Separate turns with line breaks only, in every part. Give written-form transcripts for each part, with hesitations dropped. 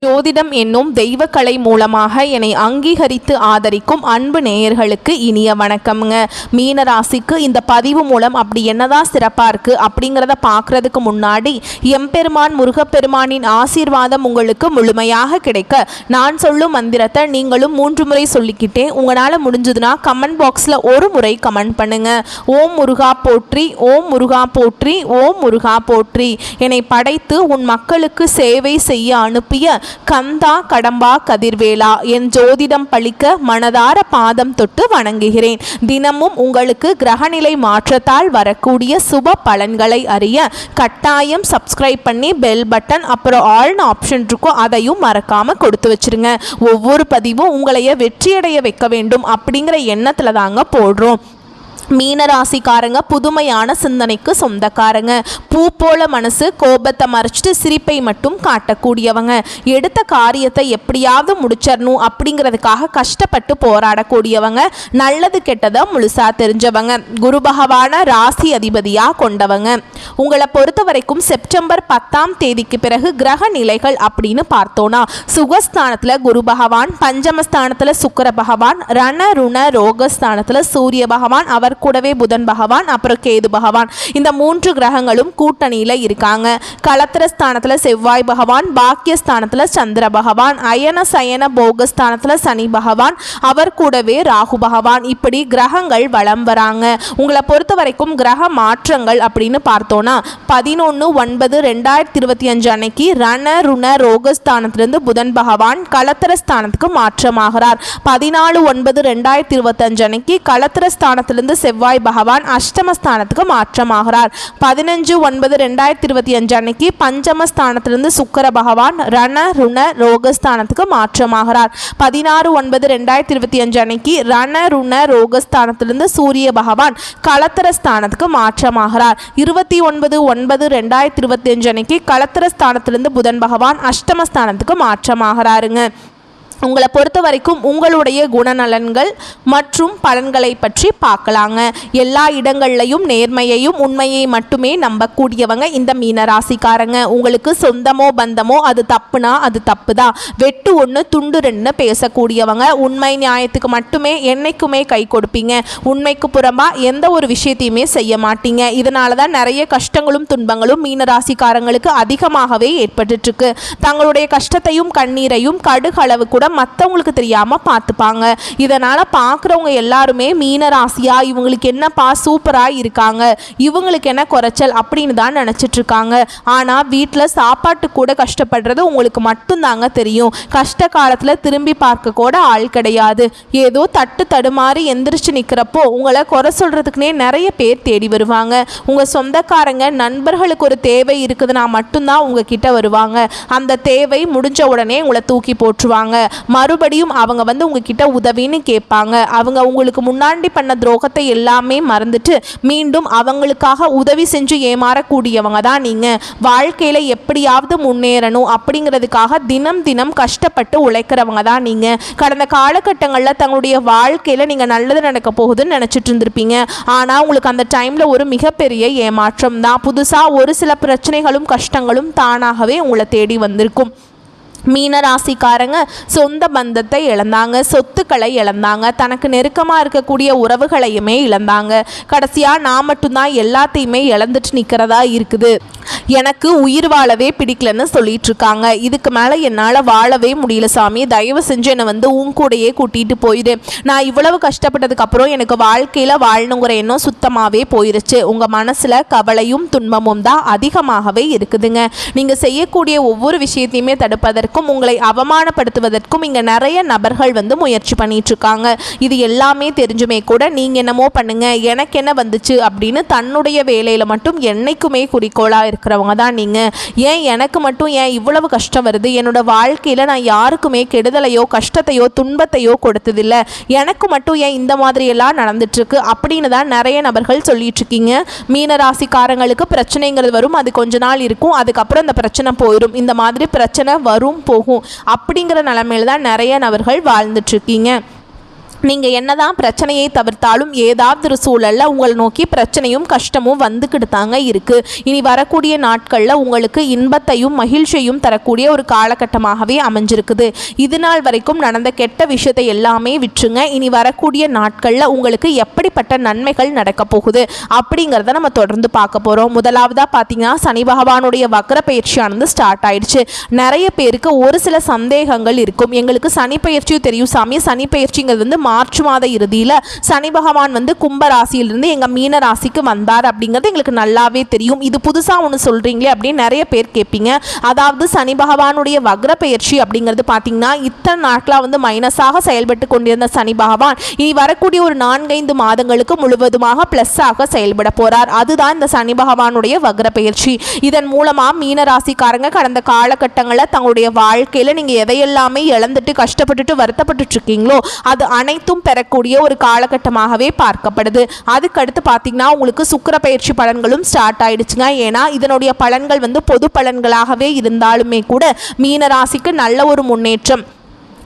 ஜோதிடம் என்னும் தெய்வக்கலை மூலமாக என்னை அங்கீகரித்து ஆதரிக்கும் அன்பு நேயர்களுக்கு இனிய வணக்கம்ங்க. மீனராசிக்கு இந்த பதிவு மூலம் அப்படி என்னதான் சிறப்பாக இருக்குது அப்படிங்கிறத பார்க்குறதுக்கு முன்னாடி எம்பெருமான் முருகப்பெருமானின் ஆசீர்வாதம் உங்களுக்கு முழுமையாக கிடைக்க நான் சொல்லும் மந்திரத்தை நீங்களும் 3 முறை சொல்லிக்கிட்டே உங்களால் முடிஞ்சதுன்னா கமெண்ட் பாக்ஸில் ஒரு முறை கமெண்ட் பண்ணுங்க. ஓம் முருகா போற்றி, ஓம் முருகா போற்றி, ஓம் முருகா போற்றி. என்னை படைத்து உன் மக்களுக்கு சேவை செய்ய அனுப்பிய கந்தா கடம்பா கதிர்வேலா, என் ஜோதிடம் பழிக்க மனதார பாதம் தொட்டு வணங்குகிறேன். தினமும் உங்களுக்கு கிரகநிலை மாற்றத்தால் வரக்கூடிய சுப பலன்களை அறிய கட்டாயம் சப்ஸ்கிரைப் பண்ணி பெல் பட்டன் அப்புறம் ஆல்னு ஆப்ஷன் இருக்கும், அதையும் மறக்காம கொடுத்து வச்சிருங்க. ஒவ்வொரு பதிவும் உங்களைய வெற்றியடைய வைக்க வேண்டும் அப்படிங்கிற எண்ணத்துல தாங்க போடுறோம். மீனராசிக்காரங்க புதுமையான சிந்தனைக்கு சொந்தக்காரங்க. பூ போல மனசு, கோபத்தை மறைச்சிட்டு சிரிப்பை மட்டும் காட்டக்கூடியவங்க. எடுத்த காரியத்தை எப்படியாவது முடிச்சிடணும் அப்படிங்கிறதுக்காக கஷ்டப்பட்டு போராடக்கூடியவங்க. நல்லது கெட்டதை முழுசா தெரிஞ்சவங்க. குரு பகவான ராசி அதிபதியாக கொண்டவங்க. உங்களை பொறுத்த வரைக்கும் செப்டம்பர் 10ஆம் தேதிக்கு பிறகு கிரக நிலைகள் அப்படின்னு பார்த்தோன்னா சுகஸ்தானத்தில் குரு பகவான், பஞ்சமஸ்தானத்தில் சுக்கிர பகவான், ரண ருண ரோகஸ்தானத்தில் சூரிய பகவான், அவர் கூடவே புதன் பகவான், அப்புறம் கேது பகவான், இந்த 3 கிரகங்களும் கூட்டணியில் இருக்காங்க. கலத்திரஸ்தானத்தில் செவ்வாய் பகவான், பாக்கியஸ்தானத்தில் சந்திர பகவான், அயன சயன போகஸ்தானத்தில் சனி பகவான், அவர் கூடவே ராகு பகவான். இப்படி கிரகங்கள் வலம் வராங்க. உங்களை பொறுத்த வரைக்கும் கிரக மாற்றங்கள் அப்படின்னு பார்த்தோன்னா 11/9/2025 அன்னைக்கு ரண ருண ரோகஸ்தானத்திலிருந்து புதன் பகவான் கலத்திரஸ்தானத்துக்கு மாற்றமாகிறார். 14/9/2025 அன்னைக்கு கலத்திரஸ்தானத்திலிருந்து செவ்வாய் பகவான் அஷ்டமஸ்தானத்துக்கு மாற்றமாகிறார். 15/9/2025 அன்னைக்கு பஞ்சமஸ்தானத்திலிருந்து சுக்கிர பகவான் ரண ருண ரோகஸ்தானத்துக்கு மாற்றமாகிறார். 16/9/2025 அன்னைக்கு ரண ருண ரோகஸ்தானத்திலிருந்து சூரிய பகவான் கலத்திரஸ்தானத்துக்கு மாற்றமாகிறார். 29/9/2025 அன்னைக்கு கலத்திரஸ்தானத்திலிருந்து புதன் பகவான் அஷ்டமஸ்தானத்துக்கு மாற்றமாகிறாருங்க. உங்களை பொறுத்த வரைக்கும் உங்களுடைய குணநலன்கள் மற்றும் பலன்களை பற்றி பார்க்கலாங்க. எல்லா இடங்கள்லையும் நேர்மையையும் உண்மையை மட்டுமே நம்பக்கூடியவங்க இந்த மீனராசிக்காரங்க. உங்களுக்கு சொந்தமோ பந்தமோ அது தப்புனா அது தப்பு தான், வெட்டு 1 துண்டு 2 பேசக்கூடியவங்க. உண்மை நியாயத்துக்கு மட்டுமே என்னைக்குமே கை கொடுப்பீங்க. உண்மைக்கு புறம்பா எந்த ஒரு விஷயத்தையுமே செய்ய மாட்டீங்க. இதனால தான் நிறைய கஷ்டங்களும் துன்பங்களும் மீனராசிக்காரங்களுக்கு அதிகமாகவே ஏற்பட்டு இருக்கு. தங்களுடைய கஷ்டத்தையும் கண்ணீரையும் கடுகளவு கூட மற்றவங்களுக்கு தெரியாமல் பார்த்துப்பாங்க. இதனால் பார்க்குறவங்க எல்லாருமே மீனராசியா இவங்களுக்கு என்னப்பா சூப்பராக இருக்காங்க, இவங்களுக்கு என்ன குறைச்சல் அப்படின்னு தான் நினச்சிட்டு இருக்காங்க. ஆனால் வீட்டில் சாப்பாட்டு கூட கஷ்டப்படுறது உங்களுக்கு மட்டும்தாங்க தெரியும். கஷ்ட காலத்தில் திரும்பி பார்க்க கூட ஆள் கிடையாது. ஏதோ தட்டு தடுமாறி எந்திரிச்சு நிற்கிறப்போ உங்களை குறை சொல்கிறதுக்குனே நிறைய பேர் தேடி வருவாங்க. உங்கள் சொந்தக்காரங்க நண்பர்களுக்கு ஒரு தேவை இருக்குதுன்னா மட்டும்தான் உங்ககிட்ட வருவாங்க. அந்த தேவை முடிஞ்ச உடனே உங்களை தூக்கி போட்டுருவாங்க. மறுபடியும் அவங்க உங்ககிட்ட உதவின்னு கேட்பாங்க. அவங்க உங்களுக்கு முன்னாடி பண்ண துரோகத்தை எல்லாமே மறந்துட்டு மீண்டும் அவங்களுக்காக உதவி செஞ்சு ஏமாறக்கூடியவங்க தான் நீங்கள். வாழ்க்கையில் எப்படியாவது முன்னேறணும் அப்படிங்கிறதுக்காக தினம் தினம் கஷ்டப்பட்டு உழைக்கிறவங்க தான் நீங்கள். கடந்த காலகட்டங்களில் தங்களுடைய வாழ்க்கையில் நீங்கள் நல்லது நடக்க போகுதுன்னு நினச்சிட்டு இருந்திருப்பீங்க. ஆனால் உங்களுக்கு அந்த டைமில் ஒரு மிகப்பெரிய ஏமாற்றம் தான். புதுசாக ஒரு சில பிரச்சனைகளும் கஷ்டங்களும் தானாகவே உங்களை தேடி வந்திருக்கும். மீனராசிக்காரங்க சொந்த பந்தத்தை இழந்தாங்க, சொத்துக்களை இழந்தாங்க, தனக்கு நெருக்கமாக இருக்கக்கூடிய உறவுகளையுமே இழந்தாங்க. கடைசியாக நான் மட்டும்தான் எல்லாத்தையுமே இழந்துட்டு நிற்கிறதா இருக்குது. எனக்கு உயிர் வாழவே பிடிக்கலன்னு சொல்லிட்டு இருக்காங்க. இதுக்கு மேலே என்னால் வாழவே முடியல சாமி, தயவு செஞ்சு என்னை உன் கூடையே கூட்டிகிட்டு போயிடு. நான் இவ்வளவு கஷ்டப்பட்டதுக்கப்புறம் எனக்கு வாழ்க்கையில் வாழணுங்கிற எண்ணம் சுத்தமாகவே போயிருச்சு. உங்கள் மனசில் கவலையும் துன்பமும் தான் அதிகமாகவே இருக்குதுங்க. நீங்கள் செய்யக்கூடிய ஒவ்வொரு விஷயத்தையுமே தடுப்பதற்கும் உங்களை அவமானப்படுத்துவதற்கும் இங்கே நிறைய நபர்கள் முயற்சி பண்ணிட்டு இருக்காங்க. இது எல்லாமே தெரிஞ்சுமே கூட நீங்கள் என்னமோ பண்ணுங்க, எனக்கு என்ன வந்துச்சு அப்படின்னு தன்னுடைய வேலையில் மட்டும் என்னைக்குமே குறிக்கோளாக இருக்கிறவங்க தான் நீங்கள். ஏன் எனக்கு மட்டும் ஏன் இவ்வளவு கஷ்டம் வருது, என்னோட வாழ்க்கையில் நான் யாருக்குமே கெடுதலையோ கஷ்டத்தையோ துன்பத்தையோ கொடுத்ததில்லை, எனக்கு மட்டும் ஏன் இந்த மாதிரியெல்லாம் நடந்துட்டுருக்கு அப்படின்னு தான் நிறைய நபர்கள் சொல்லிட்டு இருக்கீங்க. மீனராசிக்காரங்களுக்கு பிரச்சனைங்கிறது வரும், அது கொஞ்ச நாள் இருக்கும், அதுக்கப்புறம் இந்த பிரச்சனை போயிடும். இந்த மாதிரி பிரச்சனை வரும் போகும் அப்படிங்கிற நிலைமையில தான் நிறைய நபர்கள் வாழ்ந்துட்டுருக்கீங்க. நீங்கள் என்னதான் பிரச்சனையை தவிர்த்தாலும் ஏதாவது ஒரு சூழலில் உங்களை நோக்கி பிரச்சனையும் கஷ்டமும் வந்துக்கிட்டு தாங்க இருக்குது. இனி வரக்கூடிய நாட்களில் உங்களுக்கு இன்பத்தையும் மகிழ்ச்சியையும் தரக்கூடிய ஒரு காலகட்டமாகவே அமைஞ்சிருக்குது. இது நாள் வரைக்கும் நடந்த கெட்ட விஷயத்தை எல்லாமே விட்டுருங்க. இனி வரக்கூடிய நாட்களில் உங்களுக்கு எப்படிப்பட்ட நன்மைகள் நடக்க போகுது அப்படிங்கிறத நம்ம தொடர்ந்து பார்க்க போகிறோம். முதலாவதாக பார்த்தீங்கன்னா சனி பகவானுடைய வக்ர பயிற்சியானது ஸ்டார்ட் ஆயிடுச்சு. நிறைய பேருக்கு ஒரு சில சந்தேகங்கள் இருக்கும். எங்களுக்கு சனி பயிற்சியும் தெரியும் சாமி, சனி பயிற்சிங்கிறது வந்து மார்ச் மாத இறுதியில் சனி பகவான் வந்து கும்ப ராசியிலிருந்து எங்கள் மீன ராசிக்கு வந்தார் அப்படிங்கிறது எங்களுக்கு நல்லாவே தெரியும். இது புதுசாக ஒன்று சொல்கிறீங்களே அப்படின்னு நிறைய பேர் கேட்பீங்க. அதாவது சனி பகவானுடைய வக்ர பயிற்சி அப்படிங்கிறது பார்த்தீங்கன்னா இத்தனை நாட்களாக வந்து மைனஸாக செயல்பட்டு கொண்டிருந்த சனி பகவான் இனி வரக்கூடிய ஒரு 4-5 மாதங்களுக்கு முழுவதுமாக ப்ளஸ்ஸாக செயல்பட போகிறார். அதுதான் இந்த சனி பகவானுடைய வக்ர பயிற்சி. இதன் மூலமாக மீன ராசிக்காரங்க கடந்த காலகட்டங்களில் தங்களுடைய வாழ்க்கையில் நீங்கள் எதையெல்லாமே இழந்துட்டு கஷ்டப்பட்டுட்டு வருத்தப்பட்டு இருக்கீங்களோ அது அனைத்தும் பெறக்கூடிய ஒரு காலகட்டமாகவே பார்க்கப்படுது. அதுக்கடுத்து பார்த்தீங்கன்னா உங்களுக்கு சுக்கிர பயிற்சி பலன்களும் ஸ்டார்ட் ஆயிடுச்சுங்க. ஏன்னா இதனுடைய பலன்கள் வந்து பொது பலன்களாகவே இருந்தாலுமே கூட மீன ராசிக்கு நல்ல ஒரு முன்னேற்றம்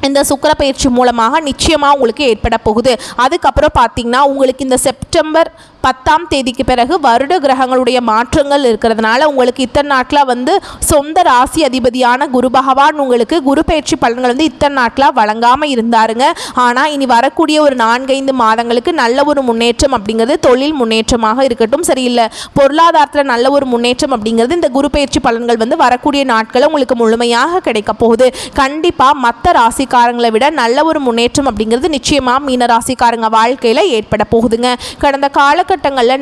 இந்த சுக்கிர பயிற்சி மூலமாக நிச்சயமாக உங்களுக்கு ஏற்பட போகுது. அதுக்கப்புறம் பார்த்தீங்கன்னா உங்களுக்கு இந்த செப்டம்பர் 10ஆம் தேதிக்கு பிறகு வருட கிரகங்களுடைய மாற்றங்கள் இருக்கிறதுனால உங்களுக்கு இத்தனை நாட்களாக வந்து சொந்த ராசி அதிபதியான குரு பகவான் உங்களுக்கு குரு பயிற்சி பலன்கள் வந்து இத்தனை நாட்களாக வழங்காமல் இருந்தாருங்க. ஆனால் இனி வரக்கூடிய ஒரு 4-5 மாதங்களுக்கு நல்ல ஒரு முன்னேற்றம் அப்படிங்கிறது தொழில் முன்னேற்றமாக இருக்கட்டும், சரியில்லை பொருளாதாரத்தில் நல்ல ஒரு முன்னேற்றம் அப்படிங்கிறது இந்த குரு பயிற்சி பலன்கள் வந்து வரக்கூடிய நாட்களில் உங்களுக்கு முழுமையாக கிடைக்க போகுது. கண்டிப்பாக மற்ற ராசிக்காரங்களை விட நல்ல ஒரு முன்னேற்றம் அப்படிங்கிறது நிச்சயமாக மீன ராசிக்காரங்க வாழ்க்கையில் ஏற்பட போகுதுங்க. கடந்த காலகட்டங்களில்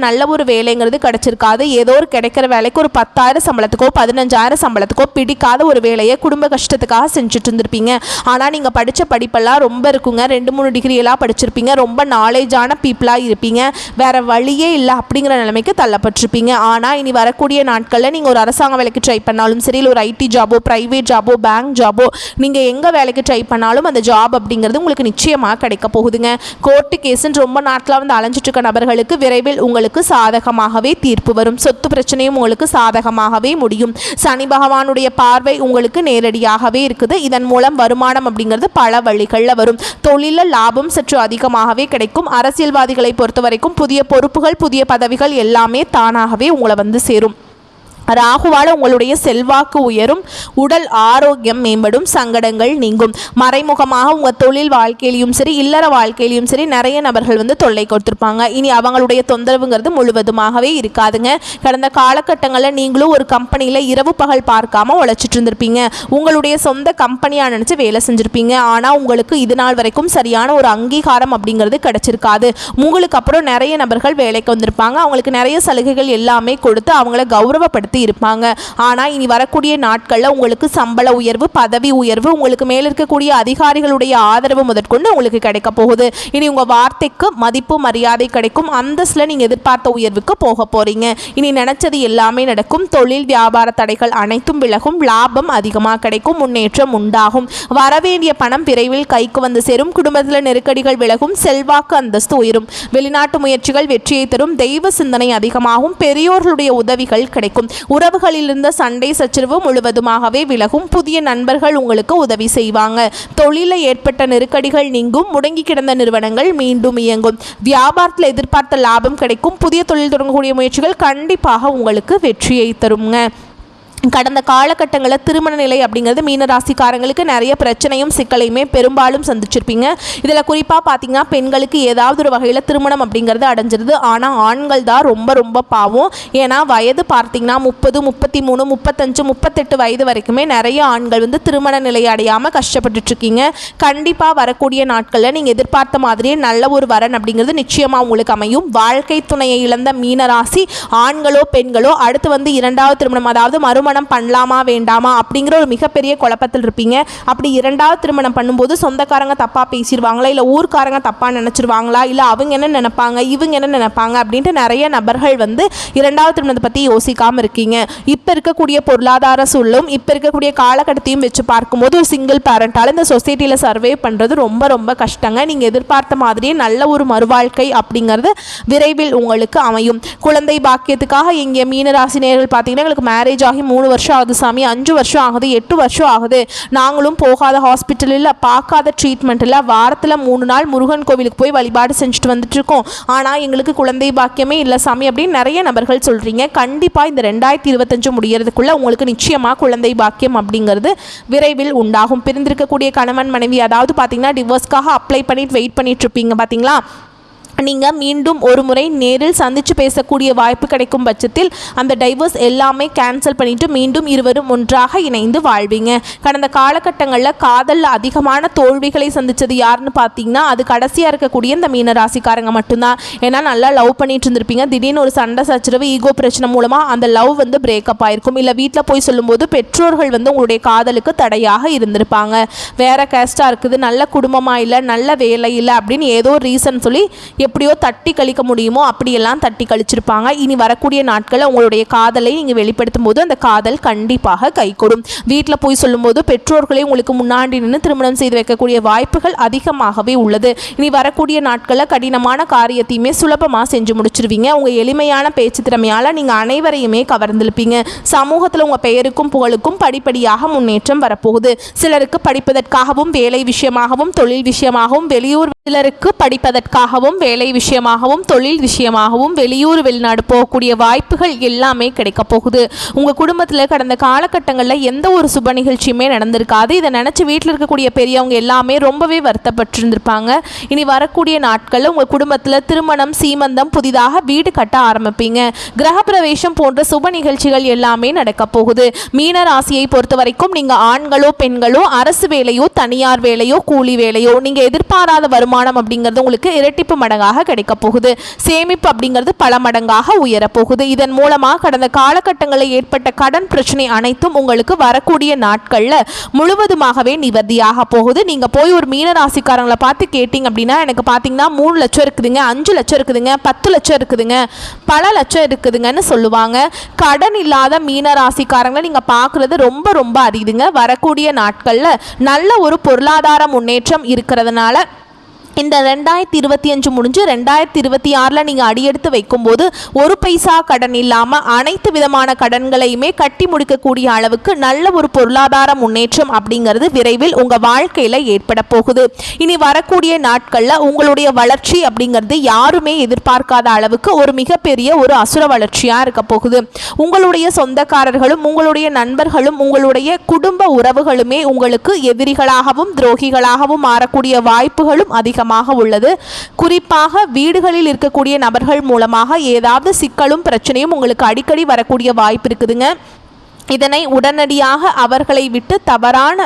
நல்ல ஒரு வேலைங்கிறது கிடைச்சிருக்காது. ஏதோ ஒரு கிடைக்கிற வேலைக்கு ஒரு 10,000 சம்பளத்துக்கோ 15,000 சம்பளத்துக்கோ பிடிக்காத ஒரு வேலையை குடும்ப கஷ்டத்துக்காக செஞ்சுட்டு இருந்திருப்பீங்க. ஆனால் நீங்கள் படித்த படிப்பெல்லாம் ரொம்ப இருக்குங்க, 2-3 டிகிரியெல்லாம் படிச்சிருப்பீங்க, ரொம்ப நாலேஜான பீப்புளாக இருப்பீங்க, வேறு வழியே இல்லை அப்படிங்கிற நிலைமைக்கு தள்ளப்பட்டிருப்பீங்க. ஆனால் இனி வரக்கூடிய நாட்களில் நீங்கள் ஒரு அரசாங்க வேலைக்கு ட்ரை பண்ணாலும் சரி, இல்லை ஒரு ஐடி ஜாபோ ப்ரைவேட் ஜாபோ பேங்க் ஜாபோ நீங்கள் எங்கே வேலைக்கு ட்ரை பண்ணாலும் அந்த ஜாப் அப்படிங்கிறது உங்களுக்கு நிச்சயமாக கிடைக்க போகுதுங்க. கோர்ட்டு கேஸுன்னு ரொம்ப நாட்களாக வந்து அலைஞ்சிட்டு இருக்க நபர்களுக்கு விரைவில் உங்களுக்கு சாதகமாகவே தீர்ப்பு வரும். சொத்து பிரச்சனையும் உங்களுக்கு சாதகமாகவே முடியும். சனி பகவானுடைய பார்வை உங்களுக்கு நேரடியாகவே இருக்குது. இதன் மூலம் வருமானம் அப்படிங்கிறது பல வழிகளில் வரும். தொழிலில் லாபம் சற்று அதிகமாகவே கிடைக்கும். அரசியல்வாதிகளை பொறுத்த வரைக்கும் புதிய பொறுப்புகள் புதிய பதவிகள் எல்லாமே தானாகவே உங்களை வந்து சேரும். ராகுவால் உங்களுடைய செல்வாக்கு உயரும், உடல் ஆரோக்கியம் மேம்படும், சங்கடங்கள் நீங்கும். மறைமுகமாக உங்கள் தொழில் வாழ்க்கையிலையும் சரி இல்லற வாழ்க்கையிலையும் சரி நிறைய நபர்கள் வந்து தொல்லை கொடுத்துருப்பாங்க. இனி அவங்களுடைய தொந்தரவுங்கிறது முழுவதுமாகவே இருக்காதுங்க. கடந்த காலகட்டங்களில் நீங்களும் ஒரு கம்பெனியில் இரவு பகல் பார்க்காம உழைச்சிட்டு இருந்திருப்பீங்க. உங்களுடைய சொந்த கம்பெனியாக நினச்சி வேலை செஞ்சுருப்பீங்க. ஆனால் உங்களுக்கு இது நாள் வரைக்கும் சரியான ஒரு அங்கீகாரம் அப்படிங்கிறது கிடைச்சிருக்காது. உங்களுக்கு அப்புறம் நிறைய நபர்கள் வேலைக்கு வந்திருப்பாங்க. அவங்களுக்கு நிறைய சலுகைகள் எல்லாமே கொடுத்து அவங்கள கௌரவப்படுத்தி இருப்பாங்க. ஆனால் இனி வரக்கூடிய நாட்களில் உங்களுக்கு சம்பள உயர்வு பதவி உயர்வு உங்களுக்கு மேல் இருக்கக்கூடிய அதிகாரிகளுடைய ஆதரவு முதற்கொண்டு உங்களுக்கு கிடைக்க போகுது. இனி உங்கள் வார்த்தைக்கு மதிப்பு மரியாதை கிடைக்கும். அந்தஸ்தில் நீங்கள் எதிர்பார்த்த உயர்வுக்கு போக போகிறீங்க. இனி நினச்சது எல்லாமே நடக்கும். தொழில் வியாபார தடைகள் அனைத்தும் விலகும். லாபம் அதிகமாக கிடைக்கும். முன்னேற்றம் உண்டாகும். வரவேண்டிய பணம் விரைவில் கைக்கு வந்து சேரும். குடும்பத்தில் நெருக்கடிகள் விலகும். செல்வாக்கு அந்தஸ்து உயரும். வெளிநாட்டு முயற்சிகள் வெற்றியை தரும். தெய்வ சிந்தனை அதிகமாகும். பெரியோர்களுடைய உதவிகள் கிடைக்கும். உறவுகளில் இருந்த சண்டை சச்சரவு முழுவதுமாகவே விலகும். புதிய நண்பர்கள் உங்களுக்கு உதவி செய்வாங்க. தொழிலில் ஏற்பட்ட நெருக்கடிகள் நீங்கும். முடங்கி கிடந்த நிறுவனங்கள் மீண்டும் இயங்கும். வியாபாரத்தில் எதிர்பார்த்த லாபம் கிடைக்கும். புதிய தொழில் தொடங்கக்கூடிய முயற்சிகள் கண்டிப்பாக உங்களுக்கு வெற்றியை தருங்க. கடந்த காலகட்டங்களில் திருமண நிலை அப்படிங்கிறது மீனராசிக்காரங்களுக்கு நிறைய பிரச்சனையும் சிக்கலையுமே பெரும்பாலும் சந்திச்சிருப்பீங்க. இதில் குறிப்பாக பார்த்தீங்கன்னா பெண்களுக்கு ஏதாவது ஒரு வகையில் திருமணம் அப்படிங்கிறது அடைஞ்சிருது. ஆனால் ஆண்கள் தான் ரொம்ப ரொம்ப பாவம். ஏன்னா வயது பார்த்தீங்கன்னா 30, 33, 35, 38 வயது வரைக்குமே நிறைய ஆண்கள் வந்து திருமண நிலை அடையாமல் கஷ்டப்பட்டுட்ருக்கீங்க. கண்டிப்பாக வரக்கூடிய நாட்களில் நீங்கள் எதிர்பார்த்த மாதிரியே நல்ல ஒரு வரன் அப்படிங்கிறது நிச்சயமாக உங்களுக்கு அமையும். வாழ்க்கை துணையை இழந்த மீனராசி ஆண்களோ பெண்களோ அடுத்து வந்து 2வது திருமணம் அதாவது மறுமணம் பண்ணலாமா வேண்டாமா அப்படிங்கிற ஒரு மிகப்பெரிய குழப்பத்தில் இருப்பீங்க. அப்படி 2வது திருமணம் பண்ணும்போது சொந்தக்காரங்க தப்பாக பேசிடுவாங்களா, இல்லை ஊர்க்காரங்க தப்பாக நினச்சிருவாங்களா, இல்லை அவங்க என்ன நினைப்பாங்க இவங்க என்ன நினைப்பாங்க அப்படின்ட்டு நிறைய நபர்கள் வந்து 2வது திருமணத்தை பற்றி யோசிக்காமல் இருக்கீங்க. இப்போ இருக்கக்கூடிய பொருளாதார சூழலும் இப்போ இருக்கக்கூடிய காலகட்டத்தையும் வச்சு பார்க்கும்போது ஒரு சிங்கிள் பேரண்டால் இந்த சொசைட்டியில் சர்வே பண்ணுறது ரொம்ப ரொம்ப கஷ்டங்க. நீங்கள் எதிர்பார்த்த மாதிரியே நல்ல ஒரு மறுவாழ்க்கை அப்படிங்கிறது விரைவில் உங்களுக்கு அமையும். குழந்தை பாக்கியத்துக்காக இங்கே மீனராசினியர்கள் பார்த்தீங்கன்னா எங்களுக்கு மேரேஜ் ஆகி 3 வருஷம் ஆகுது சாமி, 5 வருஷம் ஆகுது, 8 வருஷம் ஆகுது, நாங்களும் போகாத ஹாஸ்பிட்டல் இல்லை, பார்க்காத ட்ரீட்மெண்ட் இல்லை, வாரத்தில் 3 நாள் முருகன் கோவிலுக்கு போய் வழிபாடு செஞ்சுட்டு வந்துட்டுருக்கோம், ஆனால் எங்களுக்கு குழந்தை பாக்கியமே இல்லை சாமி அப்படின்னு நிறைய நபர்கள் சொல்கிறீங்க. கண்டிப்பாக இந்த 2025 முடியறதுக்குள்ளே உங்களுக்கு நிச்சயமாக குழந்தை பாக்கியம் அப்படிங்கிறது விரைவில் உண்டாகும். பிரிந்திருக்கக்கூடிய கணவன் மனைவி, அதாவது பார்த்தீங்கன்னா டிவோர்ஸ்க்காக அப்ளை பண்ணிட்டு வெயிட் பண்ணிட்டு இருப்பீங்க பார்த்தீங்களா, நீங்கள் மீண்டும் ஒரு முறை நேரில் சந்தித்து பேசக்கூடிய வாய்ப்பு கிடைக்கும் பட்சத்தில் அந்த டைவர்ஸ் எல்லாமே கேன்சல் பண்ணிவிட்டு மீண்டும் இருவரும் ஒன்றாக இணைந்து வாழ்வீங்க. கடந்த காலகட்டங்களில் காதலில் அதிகமான தோல்விகளை சந்தித்தது யாருன்னு பார்த்தீங்கன்னா அது கடைசியாக இருக்கக்கூடிய இந்த மீனராசிக்காரங்க மட்டும்தான். ஏன்னா நல்லா லவ் பண்ணிட்டு இருந்திருப்பீங்க, திடீர்னு ஒரு சண்டை சச்சரவு ஈகோ பிரச்சனை மூலமாக அந்த லவ் வந்து பிரேக்கப் ஆயிருக்கும். இல்லை வீட்டில் போய் சொல்லும்போது பெற்றோர்கள் வந்து உங்களுடைய காதலுக்கு தடையாக இருந்திருப்பாங்க. வேற கேஸ்டாக இருக்குது, நல்ல குடும்பமாக இல்லை, நல்ல வேலை இல்லை அப்படின்னு ஏதோ ரீசன் சொல்லி எப்படியோ தட்டி கழிக்க முடியுமோ அப்படியெல்லாம் தட்டி கழிச்சிருப்பாங்க. இனி வரக்கூடிய நாட்களில் உங்களுடைய காதலை நீங்கள் வெளிப்படுத்தும் போது அந்த காதல் கண்டிப்பாக கைகூடும். வீட்டில் போய் சொல்லும்போது பெற்றோர்களே உங்களுக்கு முன்னாடி நின்று திருமணம் செய்து வைக்கக்கூடிய வாய்ப்புகள் அதிகமாகவே உள்ளது. இனி வரக்கூடிய நாட்களில் கடினமான காரியத்தையுமே சுலபமாக செஞ்சு முடிச்சிருவீங்க. உங்கள் எளிமையான பேச்சு திறமையால் நீங்கள் அனைவரையுமே கவர்ந்திருப்பீங்க. சமூகத்தில் உங்கள் பெயருக்கும் புகழுக்கும் படிப்படியாக முன்னேற்றம் வரப்போகுது. சிலருக்கு படிப்பதற்காகவும் வேலை விஷயமாகவும் தொழில் விஷயமாகவும் வெளியூர், சிலருக்கு படிப்பதற்காகவும் வேலை விஷயமாகவும் தொழில் விஷயமாகவும் வெளியூர் வெளிநாடு போகக்கூடிய வாய்ப்புகள் எல்லாமே கிடைக்க போகுது. உங்கள் குடும்பத்தில் கடந்த காலகட்டங்களில் எந்த ஒரு சுப நிகழ்ச்சியுமே நடந்திருக்காது. இதை நினச்சி வீட்டில் இருக்கக்கூடிய பெரியவங்க எல்லாமே ரொம்பவே வருத்தப்பட்டிருந்திருப்பாங்க. இனி வரக்கூடிய நாட்களில் உங்கள் குடும்பத்தில் திருமணம், சீமந்தம், புதிதாக வீடு கட்ட ஆரம்பிப்பீங்க. கிரகப்பிரவேசம் போன்ற சுப நிகழ்ச்சிகள் எல்லாமே நடக்க போகுது. மீன ராசியை பொறுத்த வரைக்கும் நீங்கள் ஆண்களோ பெண்களோ, அரசு வேலையோ தனியார் வேலையோ கூலி வேலையோ, நீங்கள் எதிர்பாராத வருமானம் அப்படிங்கிறது உங்களுக்கு இரட்டிப்பு மடங்காக கிடைக்க போகுது. சேமிப்பு அப்படிங்கிறது பல மடங்காக உயரப்போகுது. இதன் மூலமாக கடந்த காலகட்டங்களில் ஏற்பட்ட கடன் பிரச்சனை அனைத்தும் உங்களுக்கு வரக்கூடிய நாட்களில் முழுவதுமாகவே நிவர்த்தியாக போகுது. நீங்கள் போய் ஒரு மீனராசிக்காரங்களை பார்த்து கேட்டிங்க அப்படின்னா எனக்கு பார்த்தீங்கன்னா 3 லட்சம் இருக்குதுங்க, 5 லட்சம் இருக்குதுங்க, 10 லட்சம் இருக்குதுங்க, பல லட்சம் இருக்குதுங்கன்னு சொல்லுவாங்க. கடன் இல்லாத மீனராசிக்காரங்களை நீங்கள் பார்க்குறது ரொம்ப ரொம்ப அரிதுங்க. வரக்கூடிய நாட்களில் நல்ல ஒரு பொருளாதார முன்னேற்றம் இருக்கிறதுனால இந்த 2025 முடிஞ்சு 2026 நீங்கள் அடியெடுத்து வைக்கும்போது ஒரு பைசா கடன் இல்லாமல் அனைத்து விதமான கடன்களையுமே கட்டி முடிக்கக்கூடிய அளவுக்கு நல்ல ஒரு பொருளாதார முன்னேற்றம் அப்படிங்கிறது விரைவில் உங்கள் வாழ்க்கையில் ஏற்பட போகுது. இனி வரக்கூடிய நாட்களில் உங்களுடைய வளர்ச்சி அப்படிங்கிறது யாருமே எதிர்பார்க்காத அளவுக்கு ஒரு மிகப்பெரிய ஒரு அசுர வளர்ச்சியாக இருக்க போகுது. உங்களுடைய சொந்தக்காரர்களும் உங்களுடைய நண்பர்களும் உங்களுடைய குடும்ப உறவுகளுமே உங்களுக்கு எதிரிகளாகவும் துரோகிகளாகவும் மாறக்கூடிய வாய்ப்புகளும் அதிகமாக உள்ளது. குறிப்பாக வீடுகளில் இருக்கக்கூடிய நபர்கள் மூலமாக ஏதாவது சிக்கலும் பிரச்சனையும் உங்களுக்கு அடிக்கடி வரக்கூடிய வாய்ப்பு இருக்குதுங்க. இதனை உடனடியாக அவர்களை விட்டு தவறான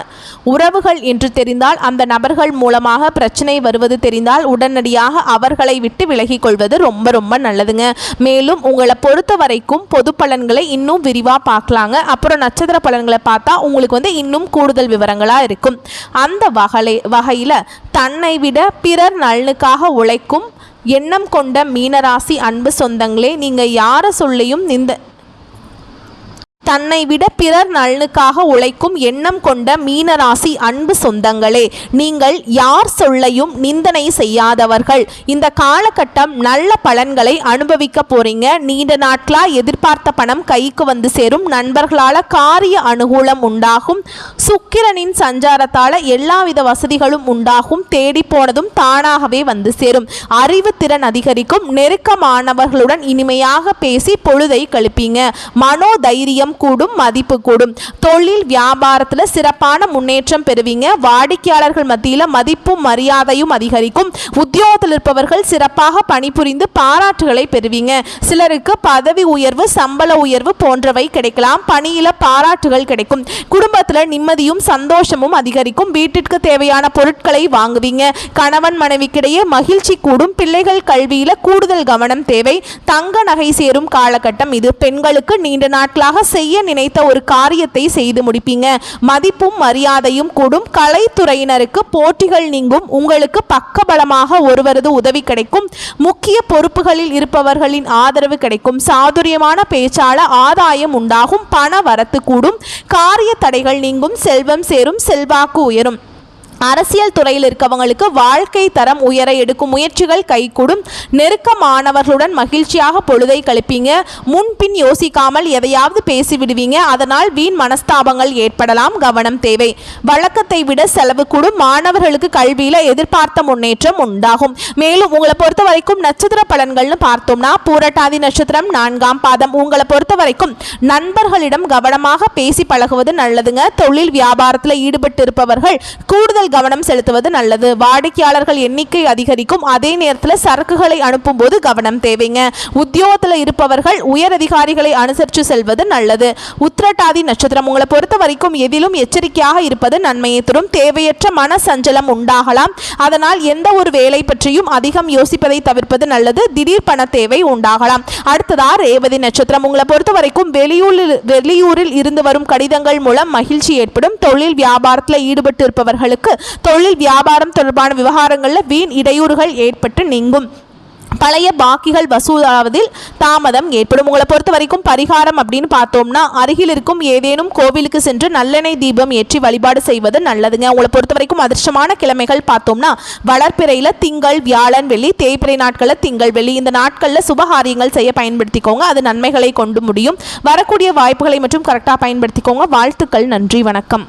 உறவுகள் என்று தெரிந்தால், அந்த நபர்கள் மூலமாக பிரச்சனை வருவது தெரிந்தால் உடனடியாக அவர்களை விட்டு விலகிக் கொள்வது ரொம்ப ரொம்ப நல்லதுங்க. மேலும் உங்களை பொறுத்த வரைக்கும் பொது பலன்களை இன்னும் விரிவாக பார்க்கலாங்க. அப்புறம் நட்சத்திர பலன்களை பார்த்தா உங்களுக்கு வந்து இன்னும் கூடுதல் விவரங்களாக இருக்கும். அந்த வகையில் தன்னை விட பிறர் நலனுக்காக உழைக்கும் எண்ணம் கொண்ட மீனராசி அன்பு சொந்தங்களே, நீங்கள் யாரை சொல்லியும் தன்னை விட பிறர் நலனுக்காக உழைக்கும் எண்ணம் கொண்ட மீனராசி அன்பு சொந்தங்களே, நீங்கள் யார் சொல்லையும் நிந்தனை செய்யாதவர்கள். இந்த காலகட்டம் நல்ல பலன்களை அனுபவிக்க போறீங்க. நீண்ட நாட்களாக எதிர்பார்த்த பணம் கைக்கு வந்து சேரும். நண்பர்களால் காரிய அனுகூலம் உண்டாகும். சுக்கிரனின் சஞ்சாரத்தால் எல்லாவித வசதிகளும் உண்டாகும். தேடி போனதும் தானாகவே வந்து சேரும். அறிவு திறன் அதிகரிக்கும். நெருக்கமானவர்களுடன் இனிமையாக பேசி பொழுதை கழிப்பீங்க. மனோதைரியம் கூடும், மதிப்பு கூடும். தொழில் வியாபாரத்தில் சிறப்பான முன்னேற்றம் பெறுவீங்க. வாடிக்கையாளர்கள் மத்தியில் மதிப்பும் மரியாதையும் அதிகரிக்கும். உத்தியோகத்தில் இருப்பவர்கள் சிறப்பாக பணிபுரிந்து பாராட்டுகளை பெறுவீங்க. சிலருக்கு பதவி உயர்வு, சம்பள உயர்வு போன்றவை கிடைக்கலாம். பணியில பாராட்டுகள் கிடைக்கும். குடும்பத்தில் நிம்மதியும் சந்தோஷமும் அதிகரிக்கும். வீட்டிற்கு தேவையான பொருட்களை வாங்குவீங்க. கணவன் மனைவிக்கிடையே மகிழ்ச்சி கூடும். பிள்ளைகள் கல்வியில கூடுதல் கவனம் தேவை. தங்க நகை சேரும் காலகட்டம் இது. பெண்களுக்கு நீண்ட நாட்களாக செய்ய நினைத்த ஒரு காரியத்தை செய்து முடிப்பீங்க. மதிப்பும் மரியாதையும் கூடும். கலைத்துறையினருக்கு போட்டிகள் நீங்கும். உங்களுக்கு பக்கபலமாக ஒருவரது உதவி கிடைக்கும். முக்கிய பொறுப்புகளில் இருப்பவர்களின் ஆதரவு கிடைக்கும். சாதுரியமான பேச்சால ஆதாயம் உண்டாகும். பண வரத்து கூடும். காரிய தடைகள் நீங்கும். செல்வம் சேரும். செல்வாக்கு உயரும். அரசியல் துறையில் இருக்கவங்களுக்கு வாழ்க்கை தரம் உயர எடுக்கும் முயற்சிகள் கைகூடும். நெருக்கமானவர்களுடன் மகிழ்ச்சியாக பொழுதை கழிப்பீங்க. முன்பின் யோசிக்காமல் எதையாவது பேசிவிடுவீங்க. அதனால் வீண் மனஸ்தாபங்கள் ஏற்படலாம், கவனம் தேவை. வழக்கத்தை விட செலவு கூடும். மாணவர்களுக்கு கல்வியில எதிர்பார்த்த முன்னேற்றம் உண்டாகும். மேலும் உங்களை பொறுத்த வரைக்கும் நட்சத்திர பலன்கள்னு பார்த்தோம்னா பூரட்டாதி நட்சத்திரம் 4ஆம் பாதம். உங்களை பொறுத்த வரைக்கும் நண்பர்களிடம் கவனமாக பேசி பழகுவது நல்லதுங்க. தொழில் வியாபாரத்தில் ஈடுபட்டு இருப்பவர்கள் கூடுதல் கவனம் செலுத்துவது நல்லது. வாடிக்கையாளர்கள் எண்ணிக்கை அதிகரிக்கும். அதே நேரத்தில் சரக்குகளை அனுப்பும் போது கவனம் தேவைங்க. உத்தியோகத்தில் இருப்பவர்கள் உயர் அதிகாரிகளை அனுசரித்து செல்வது நல்லது. உத்திரட்டாதி நட்சத்திரம். உங்களை பொறுத்த வரைக்கும் எதிலும் எச்சரிக்கையாக இருப்பது நன்மையை தரும். தேவையற்ற மன சஞ்சலம் உண்டாகலாம். அதனால் எந்த ஒரு வேலை பற்றியும் அதிகம் யோசிப்பதை தவிர்ப்பது நல்லது. திடீர் பண தேவை உண்டாகலாம். அடுத்ததா ரேவதி நட்சத்திரம். உங்களை பொறுத்த வரைக்கும் வெளியூரில் இருந்து வரும் கடிதங்கள் மூலம் மகிழ்ச்சி ஏற்படும். தொழில் வியாபாரத்தில் ஈடுபட்டு இருப்பவர்களுக்கு தொழில் வியாபாரம் தொடர்பான விவகாரங்களில் வீண் இடையூறுகள் ஏற்பட்டு நீங்கும். பழைய பாக்கிகள் வசூலாவதில் தாமதம் ஏற்படும். உங்களை பொறுத்த வரைக்கும் பரிகாரம் அப்படின்னு பார்த்தோம்னா அருகில் இருக்கும் ஏதேனும் கோவிலுக்கு சென்று நல்லெண்ணெய் தீபம் ஏற்றி வழிபாடு செய்வது நல்லதுங்க. உங்களை பொறுத்த வரைக்கும் அதிர்ஷ்டமான கிழமைகள் பார்த்தோம்னா வளர்ப்பிறையில் திங்கள், வியாழன், வெள்ளி, தேய்பிறை நாட்களில் திங்கள், வெள்ளி. இந்த நாட்களில் சுபகாரியங்கள் செய்ய பயன்படுத்திக்கோங்க. அது நன்மைகளை கொண்டு முடியும். வரக்கூடிய வாய்ப்புகளை மற்றும் கரெக்டாக பயன்படுத்திக்கோங்க. வாழ்த்துக்கள். நன்றி, வணக்கம்.